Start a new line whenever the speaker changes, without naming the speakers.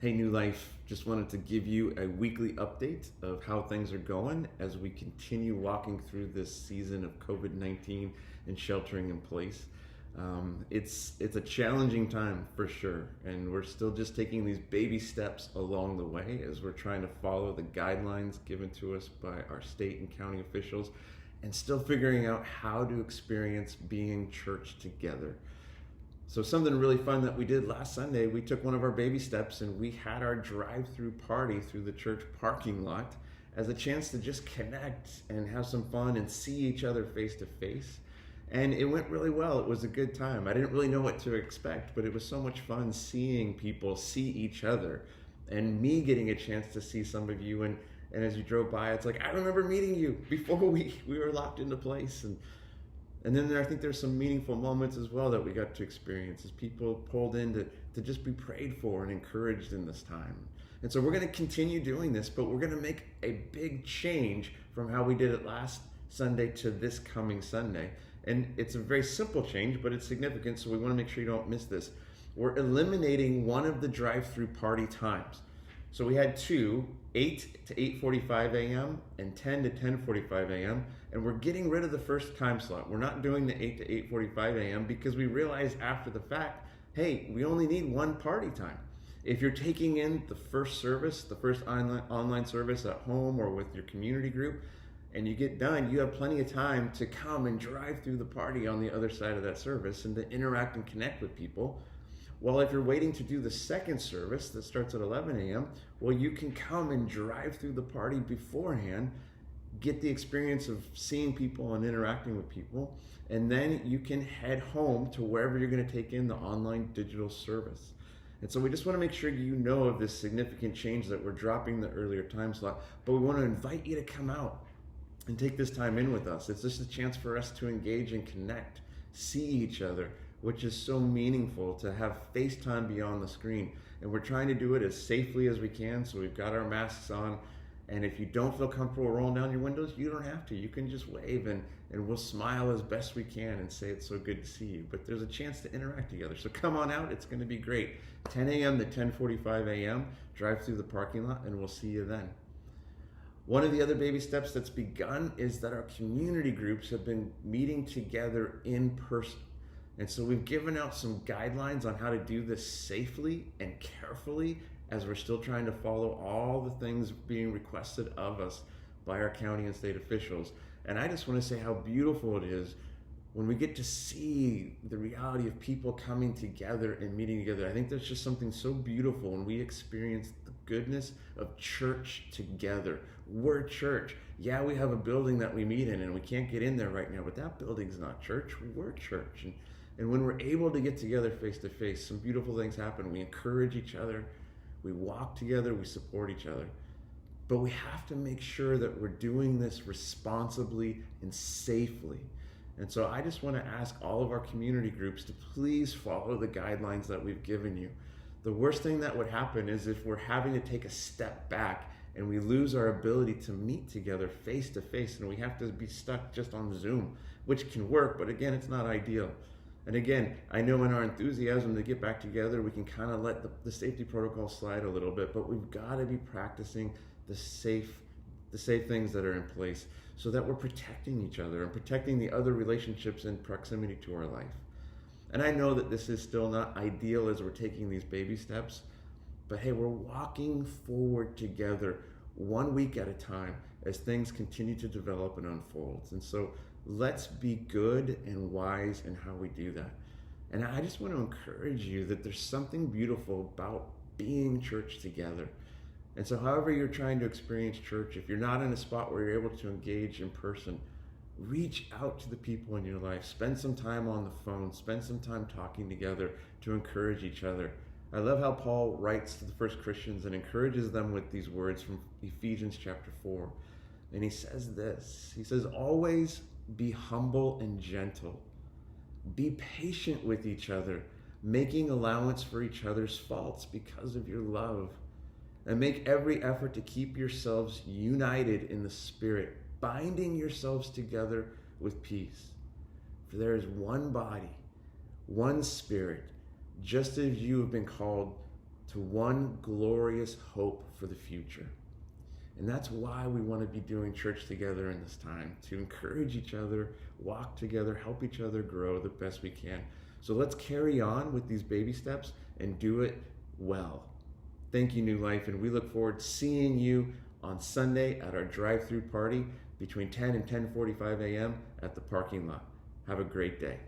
Hey, New Life, just wanted to give you a weekly update of how things are going as we continue walking through this season of COVID-19 and sheltering in place. It's a challenging time for sure, and we're still just taking these baby steps along the way as we're trying to follow the guidelines given to us by our state and county officials and still figuring out how to experience being church together. So something really fun that we did last Sunday, we took one of our baby steps and we had our drive-through party through the church parking lot as a chance to just connect and have some fun and see each other face to face. And it went really well. It was a good time. I didn't really know what to expect, but it was so much fun seeing people see each other and me getting a chance to see some of you. And as you drove by, it's like, I remember meeting you before we were locked into place. And then I think there's some meaningful moments as well that we got to experience as people pulled in to just be prayed for and encouraged in this time. And so we're going to continue doing this, but we're going to make a big change from how we did it last Sunday to this coming Sunday. And it's a very simple change, but it's significant, so we want to make sure you don't miss this. We're eliminating one of the drive-through party times. So we had two, 8 to 8:45 a.m. and 10 to 10:45 a.m. And we're getting rid of the first time slot. We're not doing the 8 to 8:45 a.m. because we realized after the fact, hey, we only need one party time. If you're taking in the first service, the first online service at home or with your community group, and you get done, you have plenty of time to come and drive through the party on the other side of that service and to interact and connect with people. Well, if you're waiting to do the second service that starts at 11 a.m., well, you can come and drive through the party beforehand, get the experience of seeing people and interacting with people, and then you can head home to wherever you're going to take in the online digital service. And so we just want to make sure you know of this significant change that we're dropping the earlier time slot, but we want to invite you to come out and take this time in with us. It's just a chance for us to engage and connect, see each other, which is so meaningful to have FaceTime beyond the screen. And we're trying to do it as safely as we can, so we've got our masks on. And if you don't feel comfortable rolling down your windows, you don't have to. You can just wave and we'll smile as best we can and say it's so good to see you. But there's a chance to interact together. So come on out, it's gonna be great. 10 a.m. to 10:45 a.m., drive through the parking lot and we'll see you then. One of the other baby steps that's begun is that our community groups have been meeting together in person. And so we've given out some guidelines on how to do this safely and carefully as we're still trying to follow all the things being requested of us by our county and state officials. And I just want to say how beautiful it is when we get to see the reality of people coming together and meeting together. I think there's just something so beautiful when we experience the goodness of church together. We're church. Yeah, we have a building that we meet in and we can't get in there right now, but that building's not church. We're church. And when we're able to get together face to face, some beautiful things happen. We encourage each other, we walk together, we support each other. But we have to make sure that we're doing this responsibly and safely. And so I just want to ask all of our community groups to please follow the guidelines that we've given you. The worst thing that would happen is if we're having to take a step back and we lose our ability to meet together face to face and we have to be stuck just on Zoom, which can work, but again, it's not ideal. And again, I know in our enthusiasm to get back together, we can kind of let the safety protocol slide a little bit, but we've got to be practicing the safe things that are in place so that we're protecting each other and protecting the other relationships in proximity to our life. And I know that this is still not ideal as we're taking these baby steps, but hey, we're walking forward together 1 week at a time as things continue to develop and unfold. And so let's be good and wise in how we do that. And I just want to encourage you that there's something beautiful about being church together. And so however you're trying to experience church, if you're not in a spot where you're able to engage in person, reach out to the people in your life. Spend some time on the phone. Spend some time talking together to encourage each other. I love how Paul writes to the first Christians and encourages them with these words from Ephesians chapter 4. And he says this, he says, always be humble and gentle. Be patient with each other, making allowance for each other's faults because of your love. And make every effort to keep yourselves united in the Spirit, binding yourselves together with peace. For there is one body, one Spirit, just as you have been called to one glorious hope for the future. And that's why we want to be doing church together in this time, to encourage each other, walk together, help each other grow the best we can. So let's carry on with these baby steps and do it well. Thank you, New Life, and we look forward to seeing you on Sunday at our drive-thru party between 10 and 10:45 a.m. at the parking lot. Have a great day.